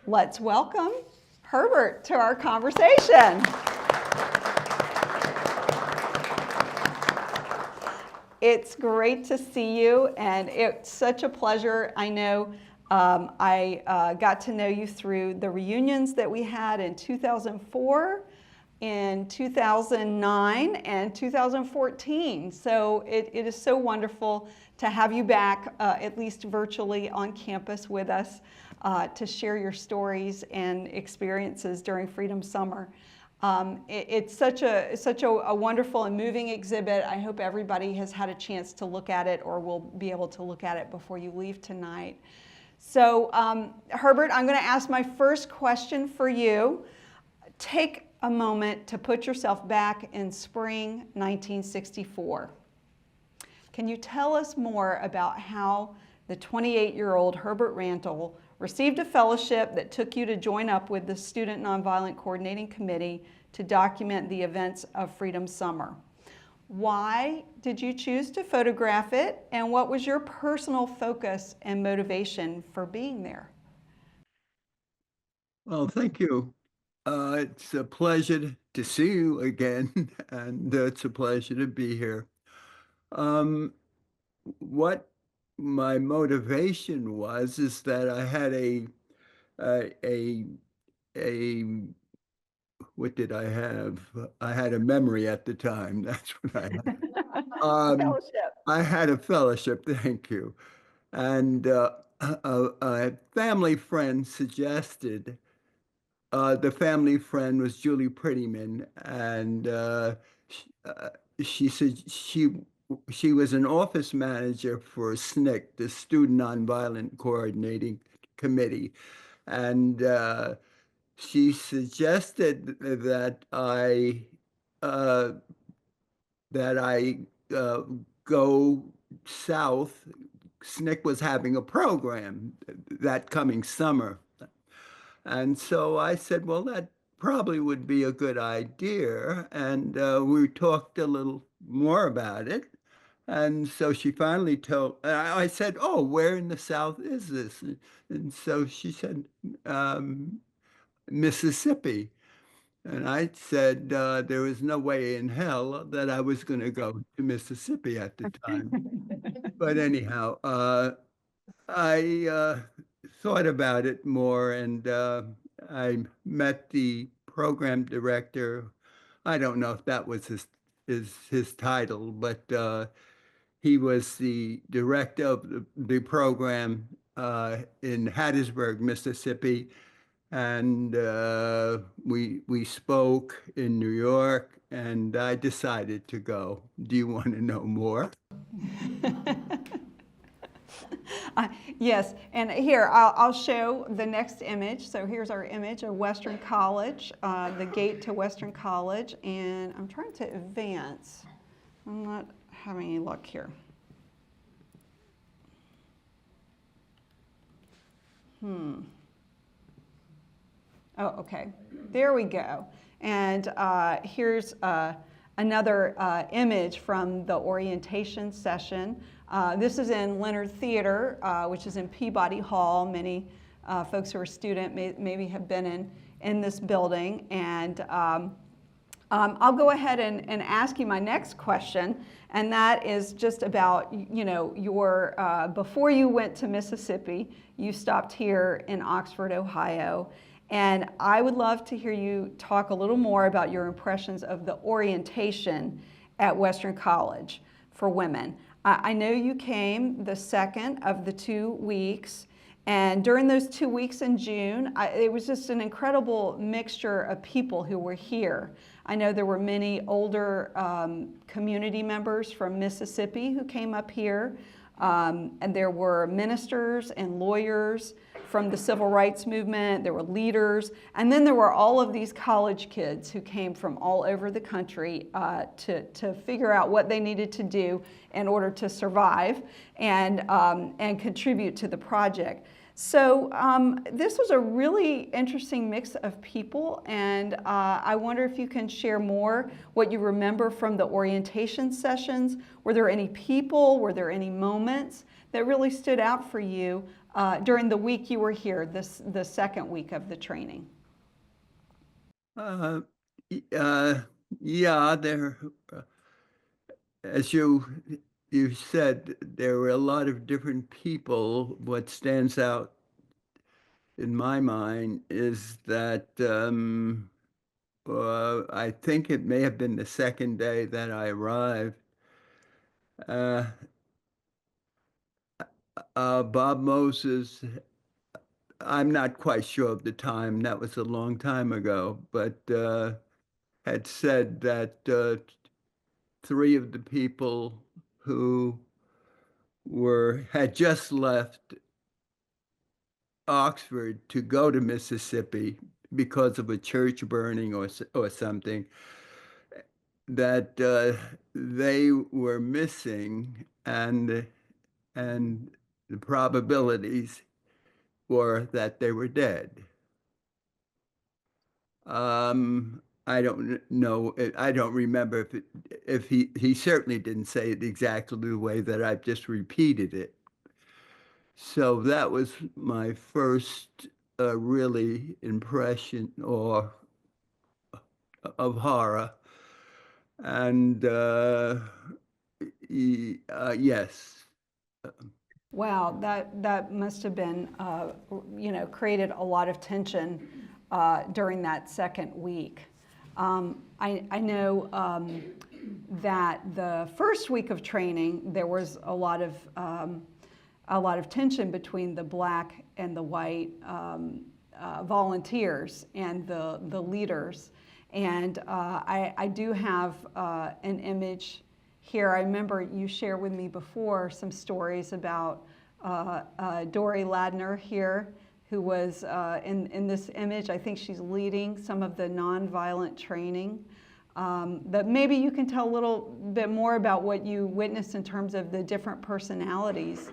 Let's welcome Herbert to our conversation. It's great to see you, and it's such a pleasure. I know I got to know you through the reunions that we had in 2004, in 2009, and 2014. So it is so wonderful to have you back, at least virtually on campus with us, to share your stories and experiences during Freedom Summer. It's such a wonderful and moving exhibit. I hope everybody has had a chance to look at it or will be able to look at it before you leave tonight. So Herbert, I'm going to ask my first question for you. Take a moment to put yourself back in spring 1964. Can you tell us more about how the 28-year-old Herbert Randall received a fellowship that took you to join up with the Student Nonviolent Coordinating Committee to document the events of Freedom Summer? Why did you choose to photograph it, and what was your personal focus and motivation for being there? Well, thank you. It's a pleasure to see you again, and it's a pleasure to be here. What my motivation was is that I had a a a what did I have? I had a memory at the time. That's what I had. Um, Fellowship. I had a fellowship. Thank you. And a family friend suggested. The family friend was Julie Prettyman, and sh she said she was an office manager for SNCC, the Student Nonviolent Coordinating Committee, and she suggested uh, that I go south. SNCC was having a program that coming summer. And so I said, well, that probably would be a good idea. And we talked a little more about it. And so she finally told, I said, oh, where in the South is this? And so she said, um, Mississippi. And I said there was no way in hell that I was going to go to Mississippi at the time. But anyhow, I thought about it more, and I met the program director. I don't know if that was his title, but he was the director of the program in Hattiesburg, Mississippi, and we spoke in New York, and I decided to go. Do you want to know more? Yes, and here I'll show the next image. So here's our image of Western College, the gate to Western College, and I'm trying to advance. I'm not having any luck here. Oh, okay. There we go. And here's another image from the orientation session. This is in Leonard Theater, which is in Peabody Hall. Many folks who are student maybe have been in this building. And I'll go ahead and ask you my next question, and that is just about, you know, your, before you went to Mississippi, you stopped here in Oxford, Ohio. And I would love to hear you talk a little more about your impressions of the orientation at Western College for women. I know you came the second of the 2 weeks, and during those 2 weeks in June, it was just an incredible mixture of people who were here. I know there were many older community members from Mississippi who came up here, and there were ministers and lawyers from the civil rights movement. There were leaders, and then there were all of these college kids who came from all over the country to figure out what they needed to do in order to survive and contribute to the project. So this was a really interesting mix of people, and I wonder if you can share more what you remember from the orientation sessions. Were there any people, were there any moments that really stood out for you during the week you were here, the second week of the training? Uh, yeah, as you said, there were a lot of different people. What stands out in my mind is that I think it may have been the second day that I arrived. Uh, Bob Moses, I'm not quite sure of the time, that was a long time ago, but had said that three of the people who had just left Oxford to go to Mississippi because of a church burning or something, that they were missing, and the probabilities were that they were dead. I don't know. I don't remember if he certainly didn't say it exactly the way that I've just repeated it. So that was my first really impression or of horror. And yes. Wow, that must have been, created a lot of tension during that second week. I know that the first week of training there was a lot of tension between the black and the white volunteers and the leaders, and I do have an image here. I remember you shared with me before some stories about Dory Ladner here, who was in this image. I think she's leading some of the nonviolent training. But maybe you can tell a little bit more about what you witnessed in terms of the different personalities.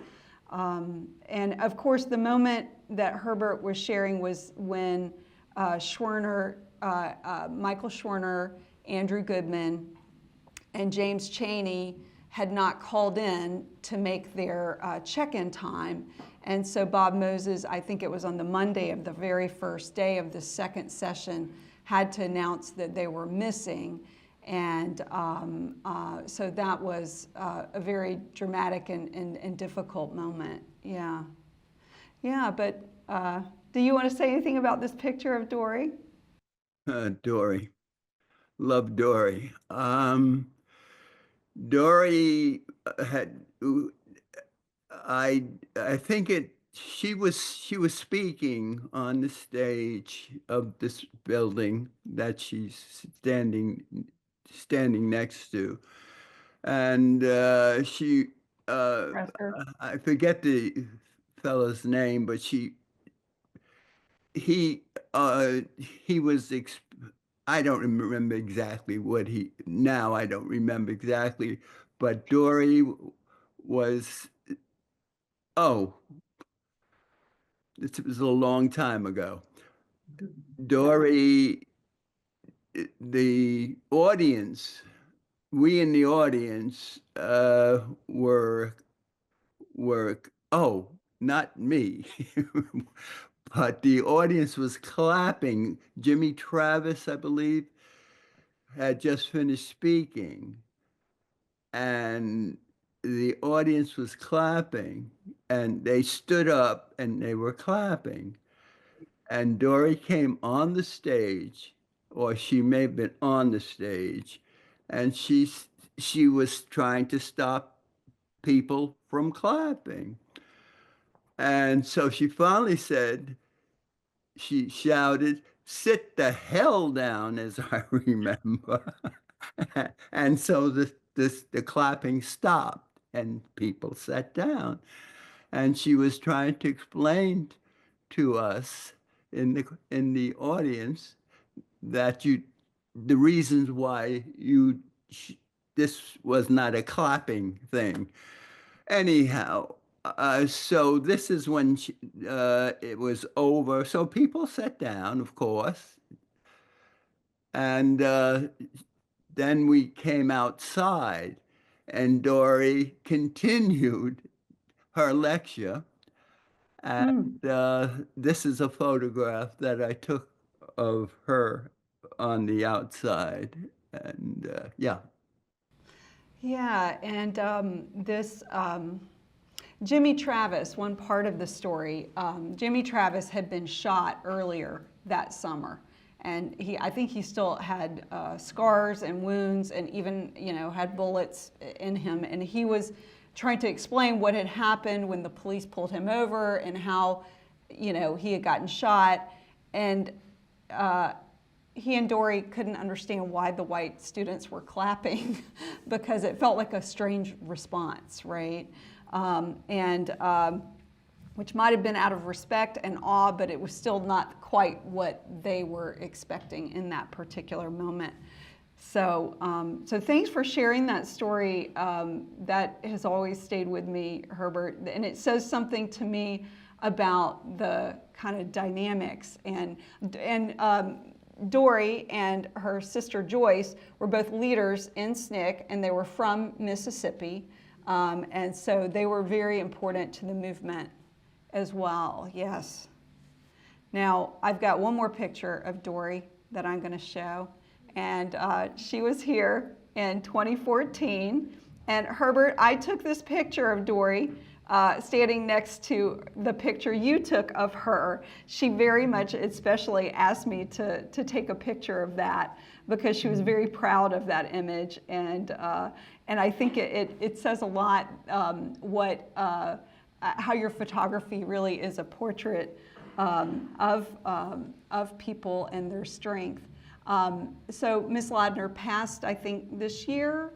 And of course, the moment that Herbert was sharing was when Schwerner, Michael Schwerner, Andrew Goodman, and James Chaney had not called in to make their check-in time. And so Bob Moses, I think it was on the Monday of the very first day of the second session, had to announce that they were missing. And so that was a very dramatic and difficult moment. Yeah. Yeah, but do you want to say anything about this picture of Dory? Dory. Love Dory. Dory had I think she was speaking on the stage of this building that she's standing next to, and she Presser. I forget the fellow's name, but he he was I don't remember exactly what he now I don't remember exactly, but Dory was, oh, it was a long time ago. Dory, the audience, we in the audience were, oh, not me, but the audience was clapping. Jimmy Travis, I believe, had just finished speaking, and the audience was clapping, and they stood up and they were clapping. And Dory came on the stage, or she may have been on the stage, and she was trying to stop people from clapping. And so she finally said, she shouted, "Sit the hell down," as I remember. And so the clapping stopped and people sat down. And she was trying to explain to us in the audience that the reasons why this was not a clapping thing. Anyhow, so this is when it was over. So people sat down, of course, and then we came outside, and Dory continued her lecture. And Mm. this is a photograph that I took of her on the outside. And yeah. Yeah, and this Jimmy Travis, one part of the story, Jimmy Travis had been shot earlier that summer, and I think he still had scars and wounds, and even had bullets in him, and he was trying to explain what had happened when the police pulled him over and how he had gotten shot, and he and Dory couldn't understand why the white students were clapping because it felt like a strange response, right? And which might have been out of respect and awe, but it was still not quite what they were expecting in that particular moment. So, so thanks for sharing that story. That has always stayed with me, Herbert, and it says something to me about the kind of dynamics and Dory and her sister Joyce were both leaders in SNCC, and they were from Mississippi, and so they were very important to the movement as well. Yes. Now I've got one more picture of Dory that I'm going to show, and she was here in 2014. And Herbert, I took this picture of Dory standing next to the picture you took of her. She very much especially asked me to take a picture of that because she was very proud of that image. And I think it says a lot how your photography really is a portrait of people and their strength. So Ms. Ladner passed, I think, this year.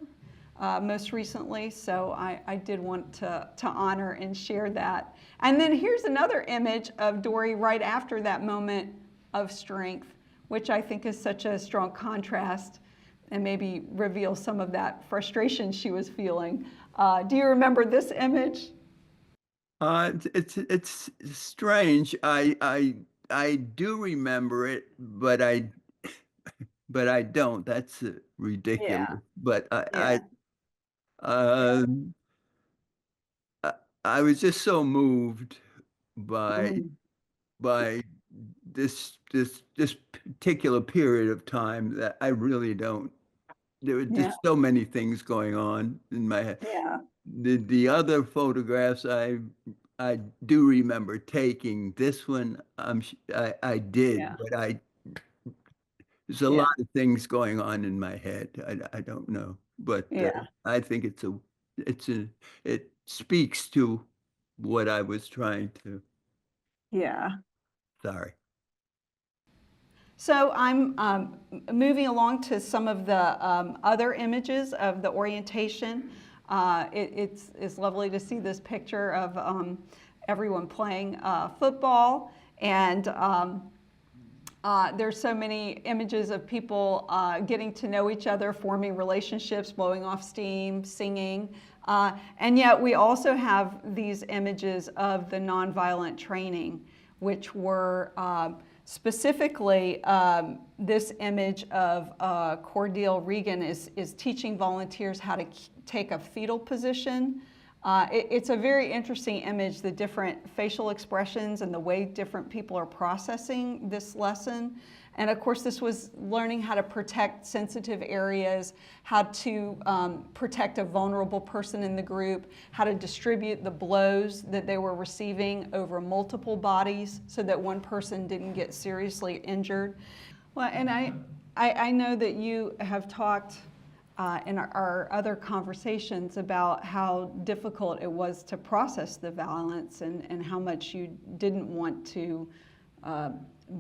Most recently, so I did want to honor and share that. And then here's another image of Dory right after that moment of strength, which I think is such a strong contrast and maybe reveals some of that frustration she was feeling. Do you remember this image? It's strange. I do remember it, but I don't. That's ridiculous. Yeah, But yeah, um, I I was just so moved by mm, by this particular period of time that I really don't. There were yeah, just so many things going on in my head. yeah, The other photographs I do remember taking. This one I did, yeah, but there's a lot yeah, of things going on in my head. I don't know, but yeah, I think it speaks to what I was trying to. yeah. Sorry. So I'm moving along to some of the other images of the orientation. It's lovely to see this picture of everyone playing football, and there's so many images of people getting to know each other, forming relationships, blowing off steam, singing. And yet we also have these images of the nonviolent training, which were specifically this image of Cordell Regan is teaching volunteers how to take a fetal position. It's a very interesting image, the different facial expressions and the way different people are processing this lesson. And of course, this was learning how to protect sensitive areas, how to protect a vulnerable person in the group, how to distribute the blows that they were receiving over multiple bodies so that one person didn't get seriously injured. Well, and I know that you have talked in our other conversations about how difficult it was to process the violence and how much you didn't want to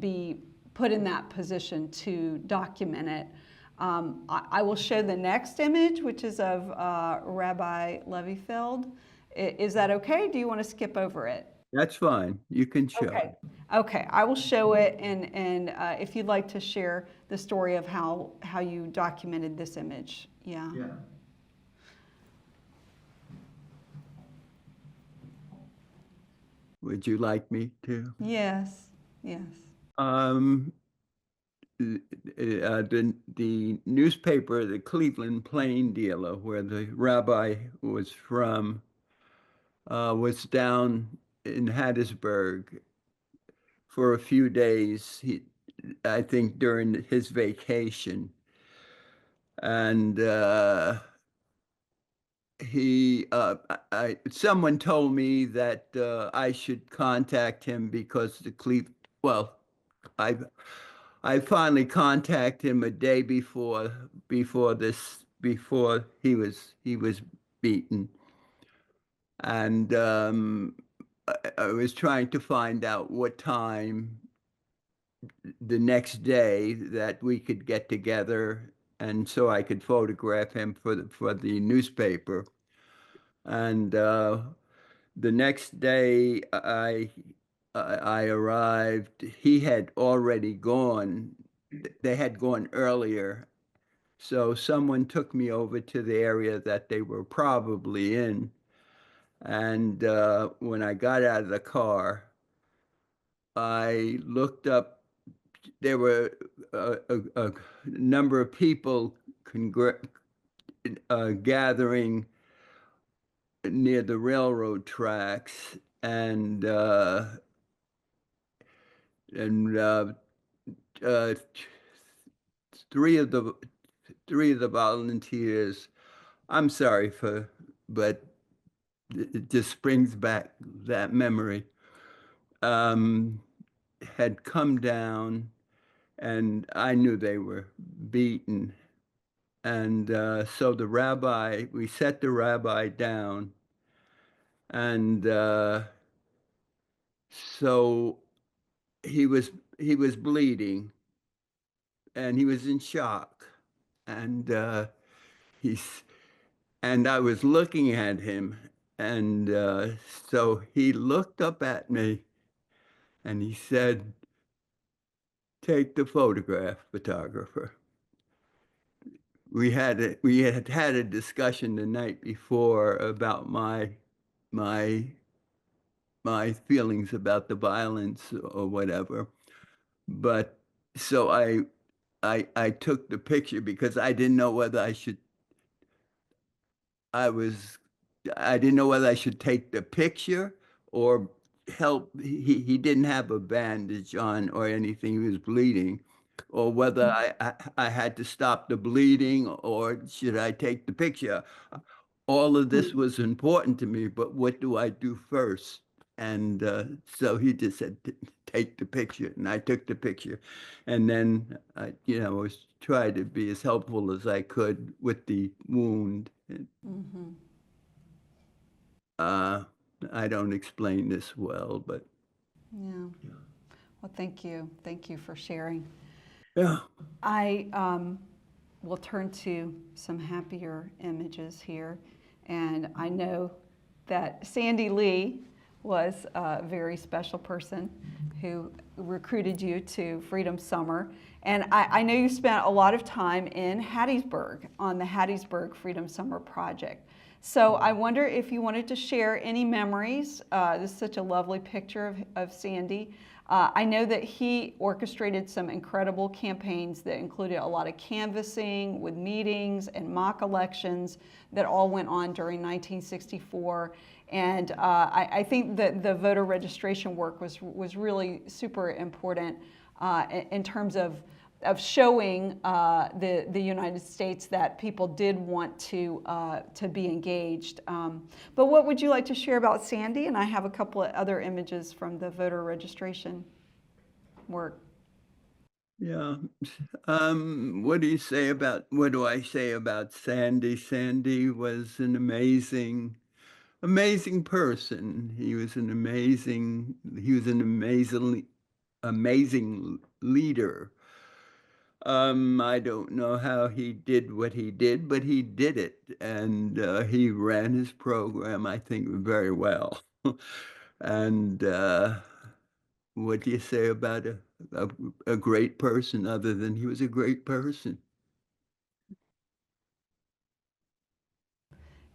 be put in that position to document it. I will show the next image, which is of Rabbi Levyfeld. Is that okay? Do you want to skip over it? That's fine. You can show. Okay. Okay, I will show it, and if you'd like to share the story of how you documented this image. Yeah. Yeah. Would you like me to? Yes. Yes. Um, the newspaper, the Cleveland Plain Dealer, where the rabbi was from, was down in Hattiesburg for a few days. I think during his vacation, and someone told me that I should contact him because well, I I finally contacted him a day before he was beaten, and I was trying to find out what time the next day that we could get together, and so I could photograph him for the newspaper. And the next day I arrived. He had already gone. They had gone earlier. So someone took me over to the area that they were probably in. And when I got out of the car, I looked up. There were a number of people gathering near the railroad tracks, and and uh, three of the three of the volunteers. I'm sorry but it just brings back that memory. Um, had come down, and I knew they were beaten. And so we set the rabbi down, and so he was bleeding, and he was in shock, and he's and I was looking at him, and so he looked up at me, and he said, "Take the photograph, photographer." We had a discussion the night before about my my feelings about the violence or whatever. But so I took the picture because I didn't know whether I was I didn't know whether I should take the picture or help. He didn't have a bandage on or anything. He was bleeding, or whether I had to stop the bleeding or should I take the picture. All of this was important to me, but what do I do first? And so he just said, take the picture. And I took the picture. And then was trying to be as helpful as I could with the wound. Mm-hmm. Uh, I don't explain this well, but Yeah. Well, thank you. Thank you for sharing. yeah. I will turn to some happier images here. And I know that Sandy Lee was a very special person who recruited you to Freedom Summer. And I know you spent a lot of time in Hattiesburg on the Hattiesburg Freedom Summer project. So I wonder if you wanted to share any memories. This is such a lovely picture of Sandy. I know that he orchestrated some incredible campaigns that included a lot of canvassing with meetings and mock elections that all went on during 1964. And I think that the voter registration work was really super important in terms of showing the United States that people did want to be engaged. But what would you like to share about Sandy? And I have a couple of other images from the voter registration work. Yeah. What do I say about Sandy? Sandy was an amazing person. He was an amazing leader. I don't know how he did what he did, but he did it, and he ran his program, I think, very well. And what do you say about a, a great person other than he was a great person?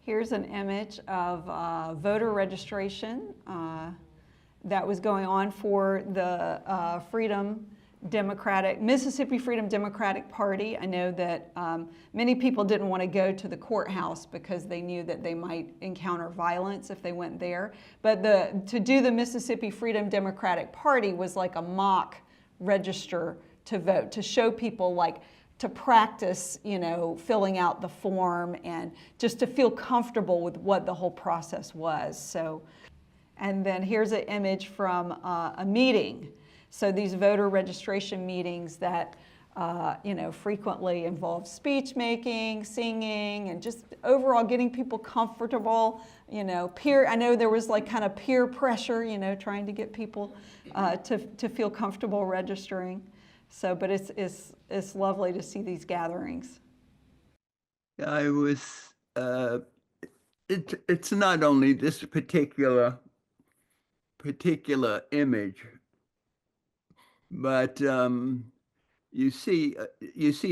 Here's an image of voter registration that was going on for the Freedom Mississippi Freedom Democratic Party. I know that many people didn't want to go to the courthouse because they knew that they might encounter violence if they went there. But to do the Mississippi Freedom Democratic Party was like a mock register to vote, to show people, like, to practice, filling out the form and just to feel comfortable with what the whole process was. So, and then here's an image from a meeting. So these voter registration meetings that, frequently involve speech making, singing, and just overall getting people comfortable, I know there was like kind of peer pressure, trying to get people to feel comfortable registering. So, but it's lovely to see these gatherings. I was, it's not only this particular image, but you see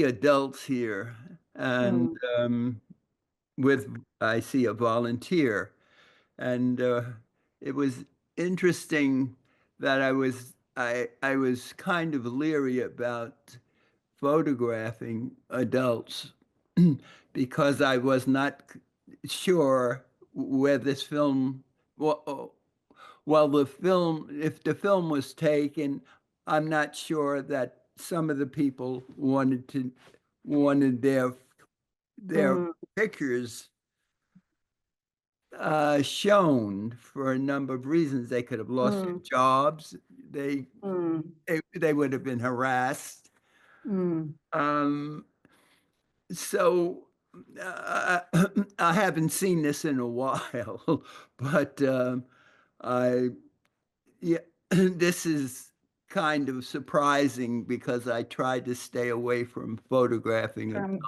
adults here, and I see a volunteer, and it was interesting that I was kind of leery about photographing adults because I was not sure where this film, well, if the film was taken, I'm not sure that some of the people wanted their pictures shown for a number of reasons. They could have lost their jobs. They would have been harassed. So I haven't seen this in a while, but yeah, this is kind of surprising because I tried to stay away from photographing it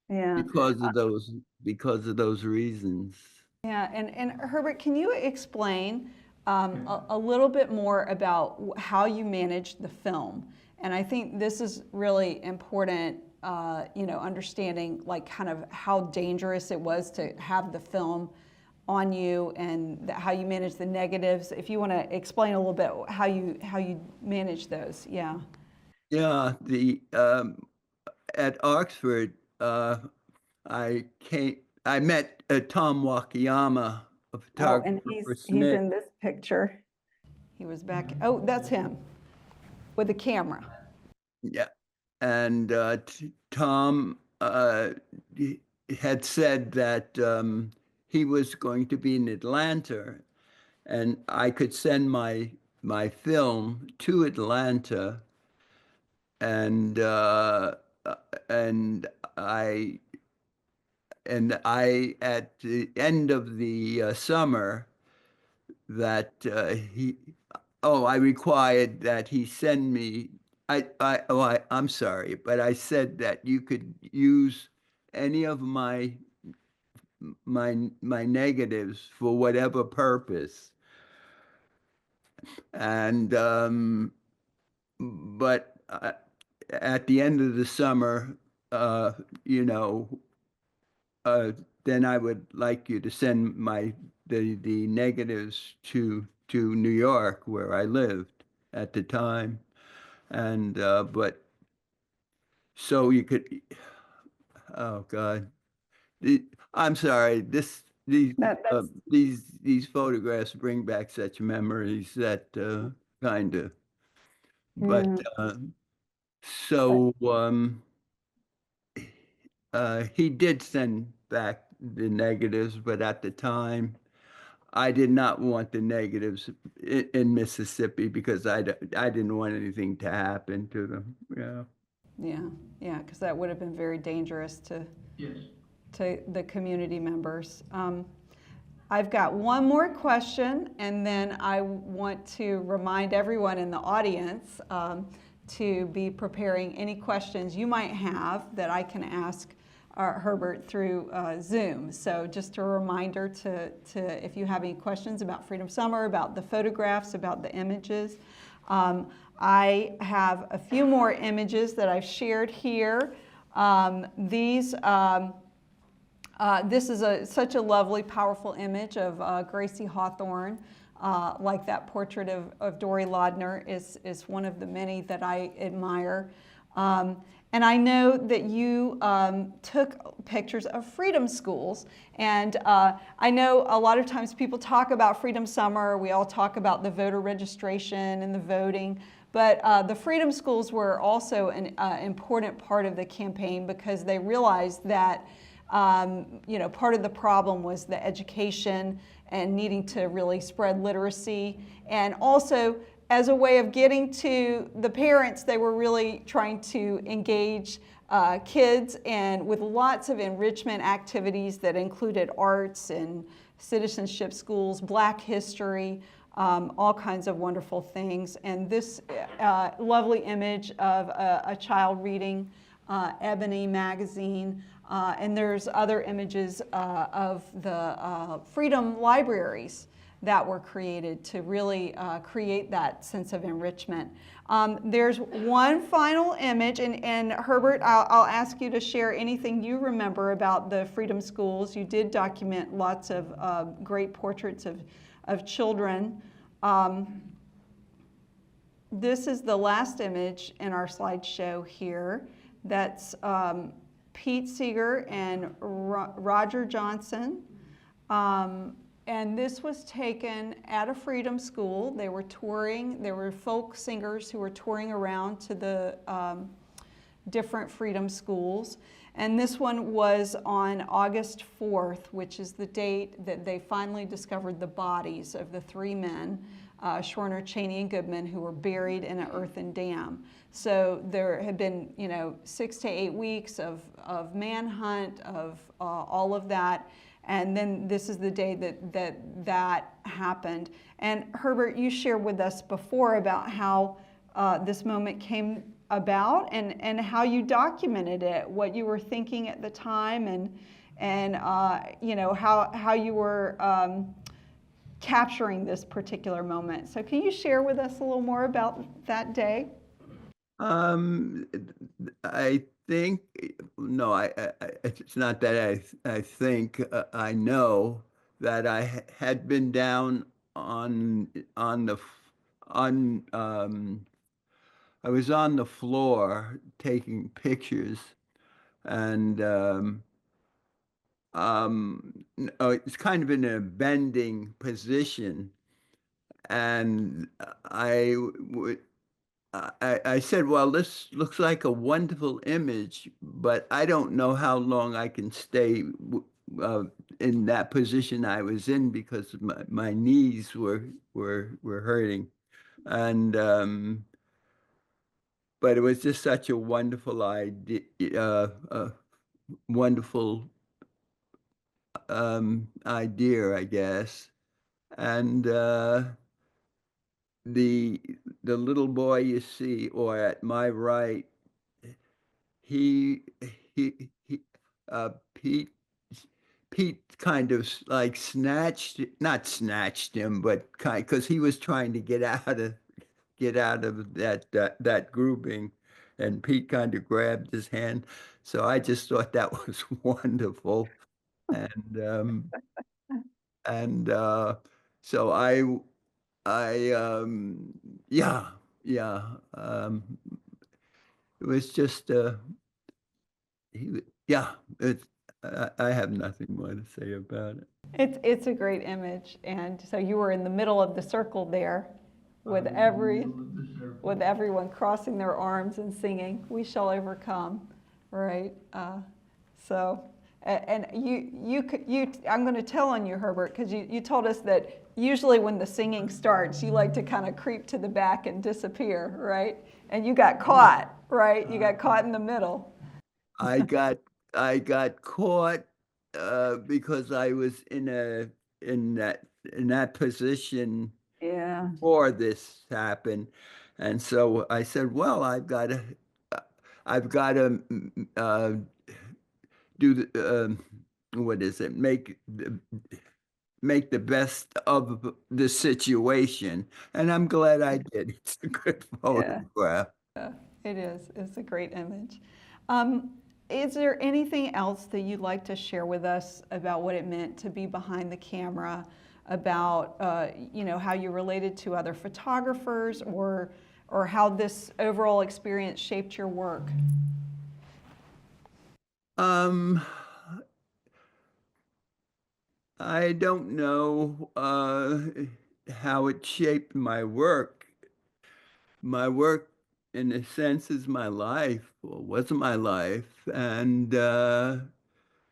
Yeah. because of those reasons. Yeah, and Herbert, can you explain a little bit more about how you managed the film? And I think this is really important, understanding like kind of how dangerous it was to have the film on you and how you manage the negatives. If you want to explain a little bit how you manage those, yeah. Yeah, at Oxford, I met Tom Wakayama, a Oh, photographer and for he's SNCC. in this picture. He was back. Oh, that's him with the camera. Yeah, and Tom had said that he was going to be in Atlanta, and I could send my film to Atlanta, and and I at the end of the summer that I required that he send me. I'm sorry, but I said that you could use any of my negatives for whatever purpose, and but at the end of the summer, you know, then I would like you to send the negatives to New York, where I lived at the time, and but so you could. Oh God, I'm sorry. That's These photographs bring back such memories that kind of. But yeah. so he did send back the negatives, but at the time, I did not want the negatives in Mississippi because I didn't want anything to happen to them. Yeah. Yeah, because that would have been very dangerous to the community members. I've got one more question, and then I want to remind everyone in the audience to be preparing any questions you might have that I can ask Herbert through Zoom. So just a reminder to if you have any questions about Freedom Summer, about the photographs, about the images. I have a few more images that I've shared here. This is such a lovely, powerful image of Gracie Hawthorne like that portrait of Dory Laudner is one of the many that I admire. And I know that you took pictures of freedom schools. And I know a lot of times people talk about Freedom Summer. We all talk about the voter registration and the voting. But the freedom schools were also an important part of the campaign because they realized that part of the problem was the education and needing to really spread literacy. And also, as a way of getting to the parents, they were really trying to engage kids and with lots of enrichment activities that included arts and citizenship schools, Black history, all kinds of wonderful things. And this lovely image of a child reading Ebony magazine. And there's other images of the freedom libraries that were created to really create that sense of enrichment. There's one final image, and Herbert, I'll ask you to share anything you remember about the Freedom Schools. You did document lots of great portraits of children. This is the last image in our slideshow here. That's Pete Seeger and Roger Johnson. And this was taken at a freedom school. They were touring. There were folk singers who were touring around to the different freedom schools. And this one was on August 4th, which is the date that they finally discovered the bodies of the three men, Schwerner, Cheney, and Goodman, who were buried in an earthen dam. So there had been, 6 to 8 weeks of manhunt, of all of that. And then this is the day that happened. And Herbert, you shared with us before about how this moment came about and how you documented it, what you were thinking at the time, and how you were capturing this particular moment. So can you share with us a little more about that day? I think no, it's not that I think I know that I had been down on the on I was on the floor taking pictures, and it's kind of in a bending position, and I would. I said, well, this looks like a wonderful image, but I don't know how long I can stay in that position I was in because my knees were hurting. And but it was just such a wonderful idea, wonderful idea, I guess. And the the little boy you see, or at my right, he he Pete kind of like not snatched him, but kind because he was trying to get out of that grouping, and Pete kind of grabbed his hand. So I just thought that was wonderful, and and so yeah, yeah, it was just, yeah, I have nothing more to say about it. It's a great image, and so you were in the middle of the circle there, with with everyone crossing their arms and singing, "We shall overcome," right? And I'm going to tell on you, Herbert, because you told us that usually when the singing starts, you like to kind of creep to the back and disappear, right? And you got caught, right? You got caught in the middle. I got caught because I was in that position Yeah. before this happened, and so I said, "Well, I've got to do the what is it? Make the best of the situation," and I'm glad I did. It's a good Yeah. photograph. It is. It's a great image. Is there anything else that you'd like to share with us about what it meant to be behind the camera, about you know, how you related to other photographers, or how this overall experience shaped your work? I don't know how it shaped my work. My work, in a sense, is my life, or was my life, and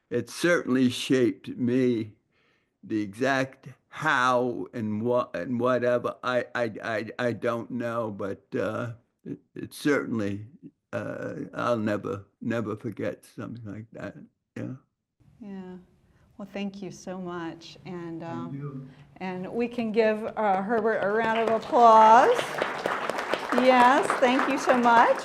it certainly shaped me. The exact how and what and whatever, I don't know, but it certainly, I'll never forget something like that. Yeah. Yeah. Well, thank you so much. Thank you. And we can give Herbert a round of applause. Yes, thank you so much.